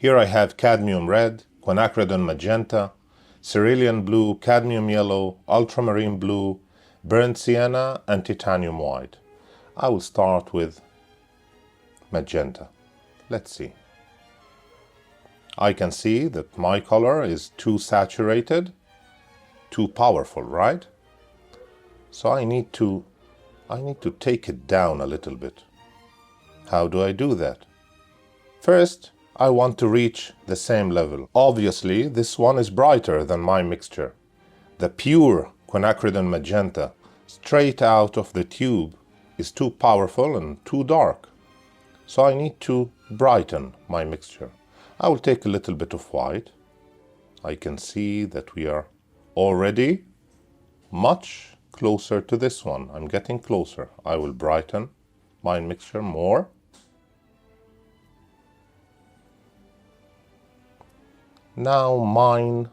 Here I have cadmium red, quinacridone magenta, cerulean blue, cadmium yellow, ultramarine blue, burnt sienna, and titanium white. I will start with magenta. Let's see. I can see that my color is too saturated, too powerful, right? So I need to take it down a little bit. How do I do that? First, I want to reach the same level. Obviously, this one is brighter than my mixture. The pure quinacridone magenta, straight out of the tube, is too powerful and too dark. So I need to brighten my mixture. I will take a little bit of white. I can see that we are already much closer to this one. I'm getting closer. I will brighten my mixture more. Now mine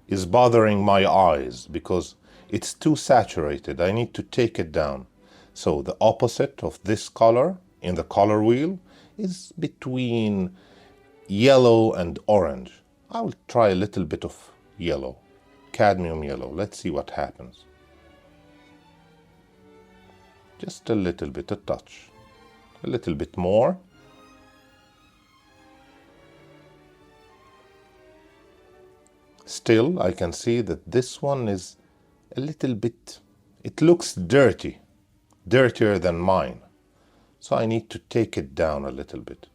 is bothering my eyes because it's too saturated. I need to take it down. So the opposite of this color in the color wheel is between yellow and orange. I will try a little bit of yellow, cadmium yellow. Let's see what happens. Just a little bit, a touch, a little bit more. Still, I can see that this one is a little bit, it looks dirty, dirtier than mine. So I need to take it down a little bit,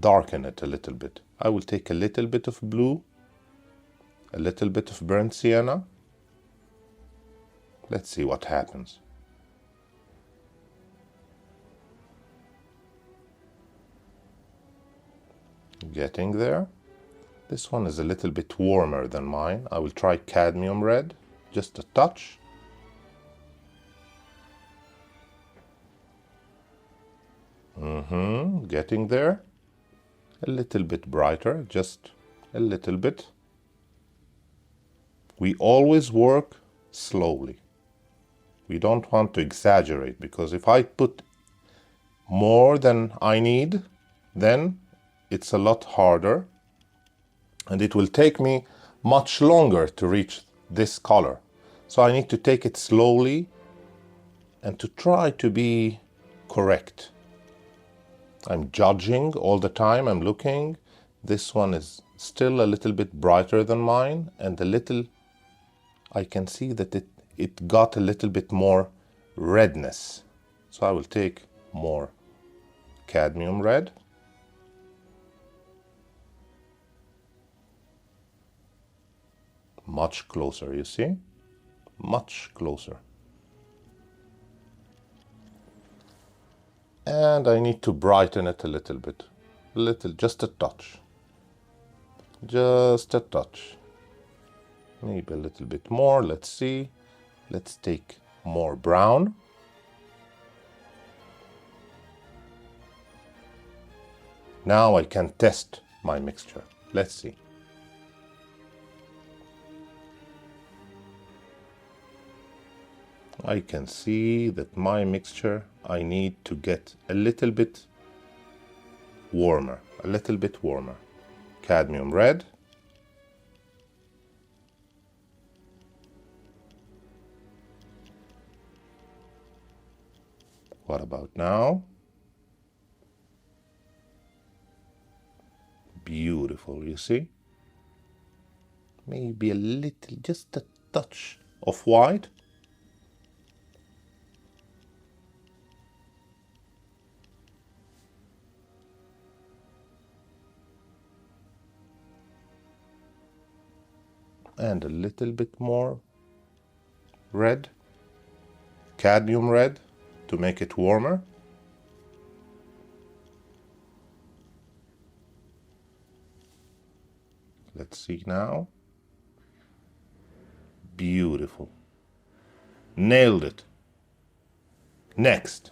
darken it a little bit. I will take a little bit of blue, a little bit of burnt sienna. Let's see what happens. Getting there. This one is a little bit warmer than mine. I will try cadmium red, just a touch. Getting there. A little bit brighter, just a little bit. We always work slowly. We don't want to exaggerate, because if I put more than I need, then it's a lot harder. And it will take me much longer to reach this color. So I need to take it slowly and to try to be correct. I'm judging all the time, I'm looking. This one is still a little bit brighter than mine, and I can see that it got a little bit more redness. So I will take more cadmium red. Much closer, you see? Much closer. And I need to brighten it a little bit. Just a touch. Just a touch. Maybe a little bit more, let's see. Let's take more brown. Now I can test my mixture. Let's see. I can see that my mixture, I need to get a little bit warmer, a little bit warmer. Cadmium red. What about now? Beautiful, you see? Maybe a little, just a touch of white. And a little bit more red, cadmium red, to make it warmer. Let's see now. Beautiful. Nailed it. Next.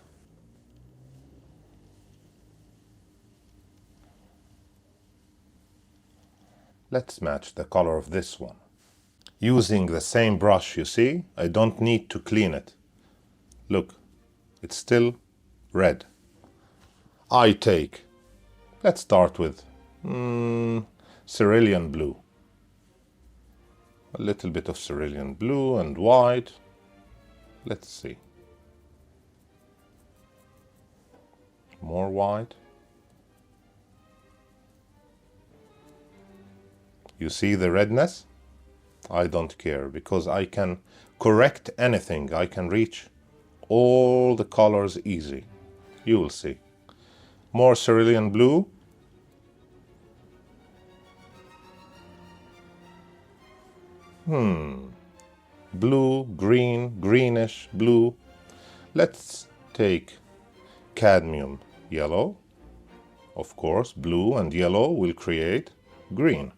Let's match the color of this one. Using the same brush, you see, I don't need to clean it. Look, it's still red. Let's start with cerulean blue. A little bit of cerulean blue and white. Let's see. More white. You see the redness? I don't care, because I can correct anything. I can reach all the colors easy. You will see. More cerulean blue. Blue, green, greenish, blue. Let's take cadmium yellow. Of course, blue and yellow will create green.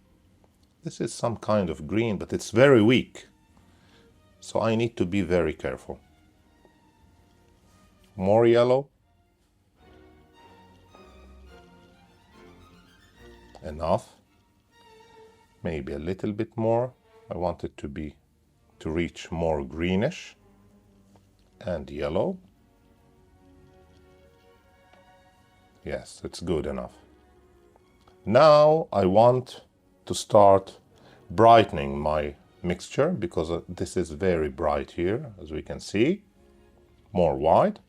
This is some kind of green, but it's very weak. So I need to be very careful. More yellow. Enough. Maybe a little bit more. I want it to reach more greenish and yellow. Yes, it's good enough. Now I want to start brightening my mixture, because this is very bright here, as we can see. More white.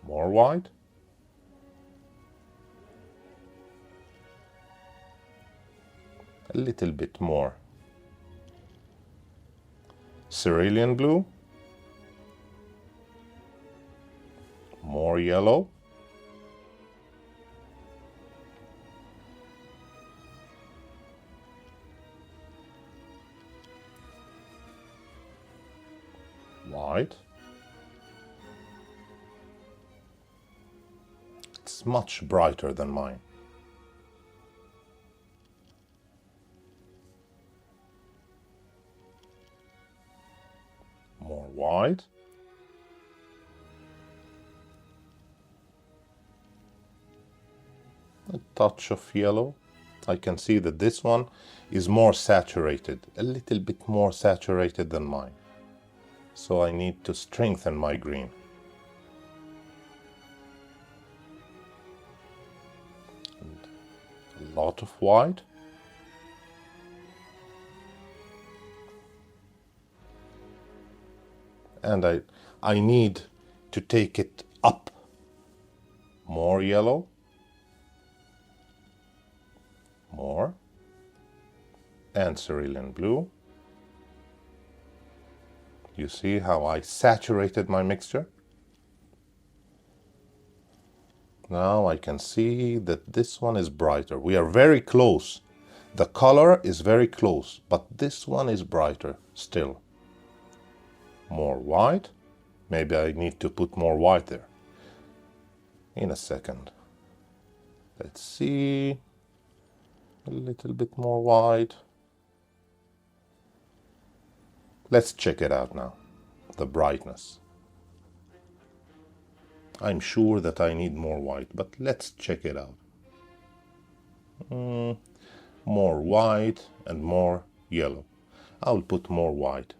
More white. A little bit more cerulean blue. More yellow. White. It's much brighter than mine. More white. A touch of yellow. I can see that this one is more saturated, a little bit more saturated than mine. So I need to strengthen my green. And a lot of white. And I need to take it up. More yellow. More. And cerulean blue. You see how I saturated my mixture? Now I can see that this one is brighter. We are very close. The color is very close, but this one is brighter still. More white. Maybe I need to put more white there. In a second. Let's see. A little bit more white. Let's check it out now. The brightness. I'm sure that I need more white, but let's check it out. More white and more yellow. I'll put more white.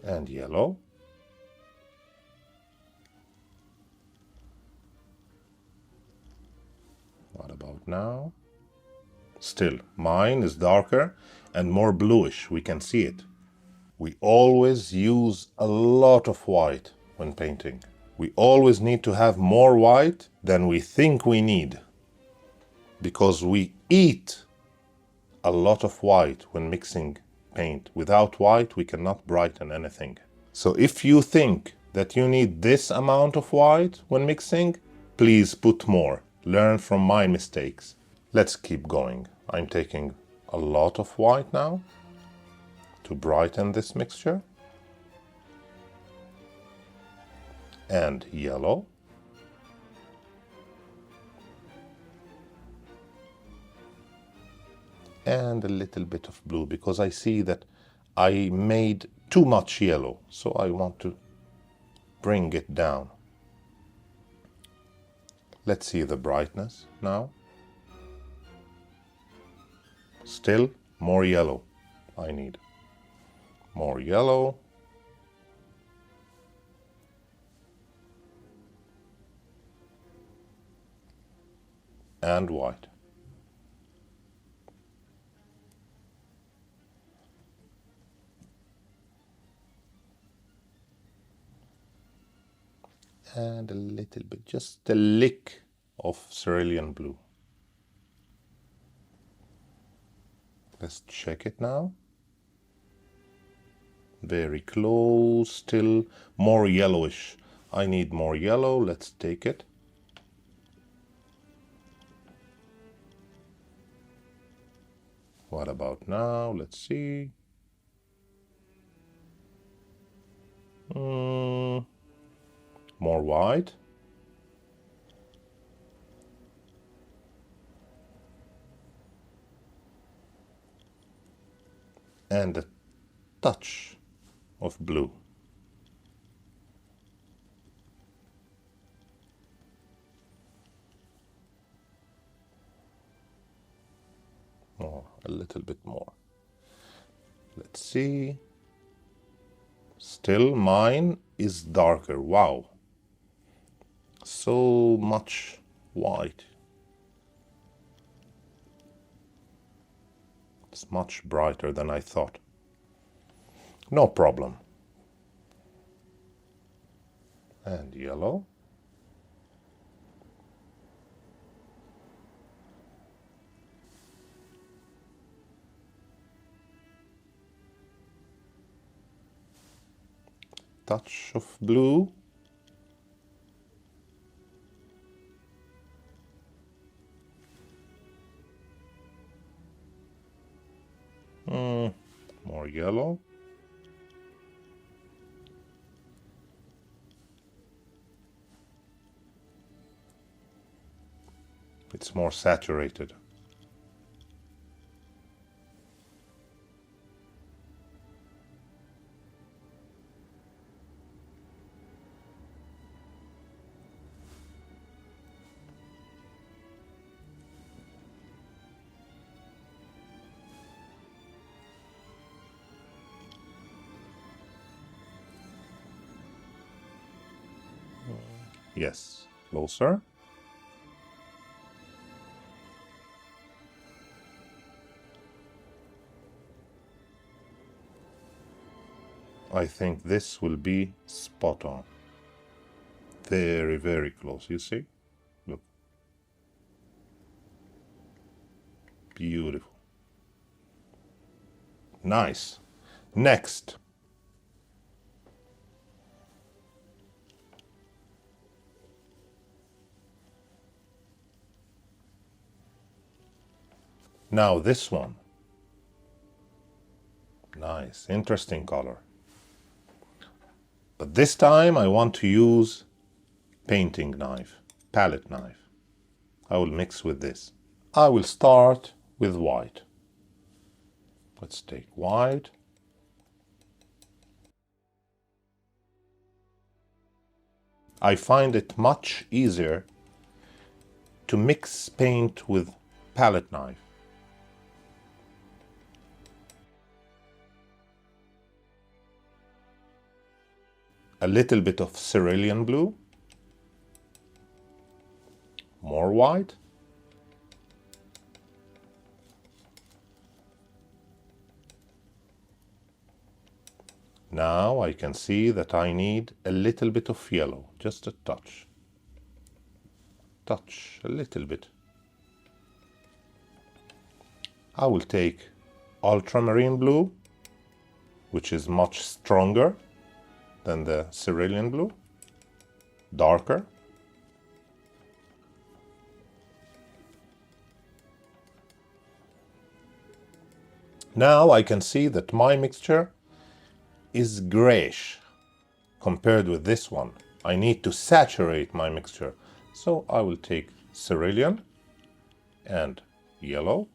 And yellow. What about now? Still, mine is darker and more bluish. We can see it. We always use a lot of white when painting. We always need to have more white than we think we need, because we eat a lot of white when mixing paint. Without white, we cannot brighten anything. So if you think that you need this amount of white when mixing, please put more. Learn from my mistakes. Let's keep going. I'm taking a lot of white now to brighten this mixture. And yellow. And a little bit of blue, because I see that I made too much yellow, so I want to bring it down. Let's see the brightness now. Still more yellow. I need more yellow. And white. And a little bit, just a lick of cerulean blue. Let's check it now. Very close, still more yellowish. I need more yellow, let's take it. What about now? Let's see. More white. And a touch of blue. More, a little bit more. Let's see. Still mine is darker. Wow. So much white. It's much brighter than I thought. No problem. And yellow. Touch of blue. More yellow. It's more saturated. Yes, closer. I think this will be spot on. Very, very close, you see? Look. Beautiful. Nice. Next. Now this one. Nice, interesting color. But this time I want to use painting knife, palette knife. I will mix with this. I will start with white. Let's take white. I find it much easier to mix paint with palette knife. A little bit of cerulean blue. More white. Now I can see that I need a little bit of yellow, just a touch. Touch, a little bit. I will take ultramarine blue, which is much stronger than the cerulean blue, darker. Now I can see that my mixture is grayish compared with this one. I need to saturate my mixture. So I will take cerulean and yellow.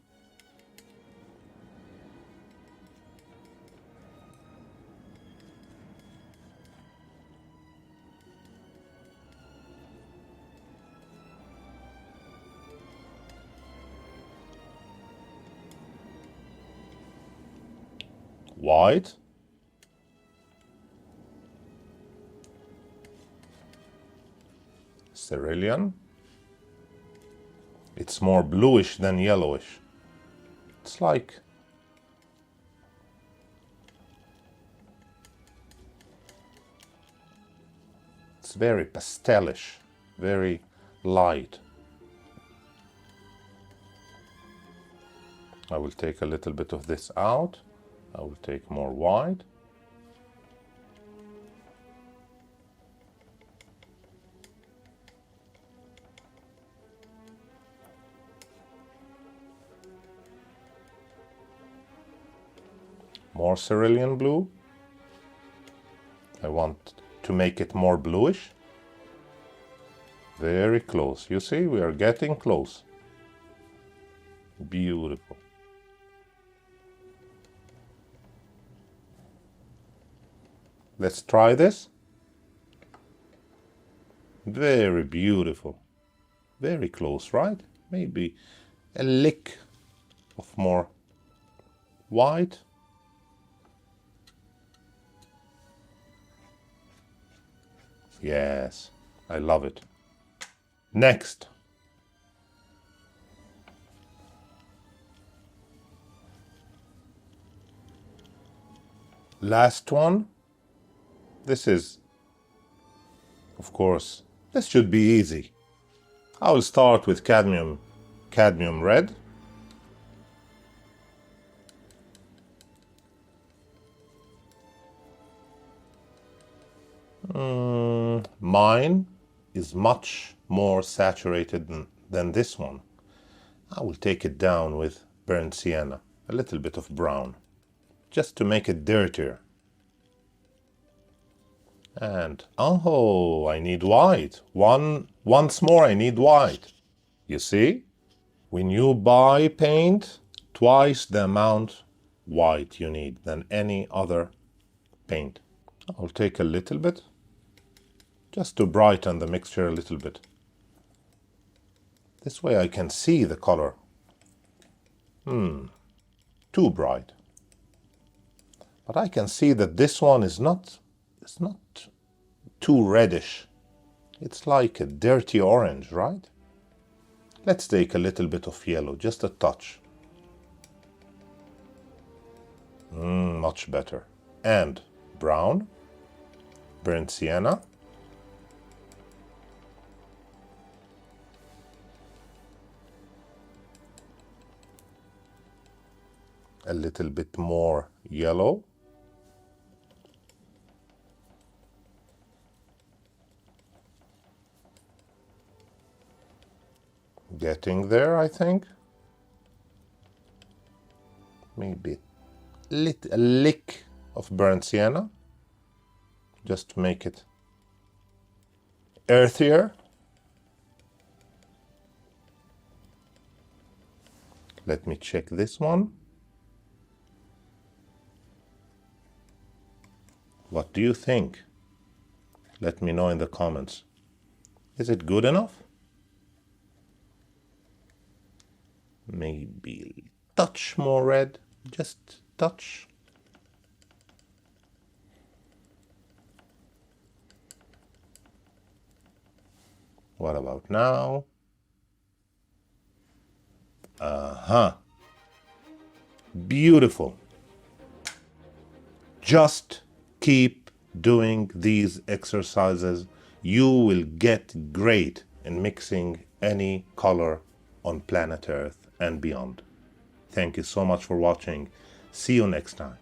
white, cerulean. It's more bluish than yellowish. It's like it's very pastelish, very light. I will take a little bit of this out. I will take more white. More cerulean blue. I want to make it more bluish. Very close. You see, we are getting close. Beautiful. Let's try this. Very beautiful. Very close, right? Maybe a lick of more white. Yes, I love it. Next. Last one. This is, of course, this should be easy. I will start with cadmium red. Mine is much more saturated than this one. I will take it down with burnt sienna, a little bit of brown, just to make it dirtier. And oh, I need white. Once more I need white. You see? When you buy paint, twice the amount white you need than any other paint. I'll take a little bit, just to brighten the mixture a little bit. This way I can see the color. Too bright. But I can see that this one is not too reddish. It's like a dirty orange, right? Let's take a little bit of yellow, just a touch. Much better. And brown, burnt sienna. A little bit more yellow. Getting there, I think. Maybe a lick of burnt sienna, just to make it earthier. Let me check this one. What do you think? Let me know in the comments. Is it good enough? Maybe a touch more red, just touch. What about now? Beautiful. Just keep doing these exercises. You will get great in mixing any color on planet Earth and beyond. Thank you so much for watching. See you next time.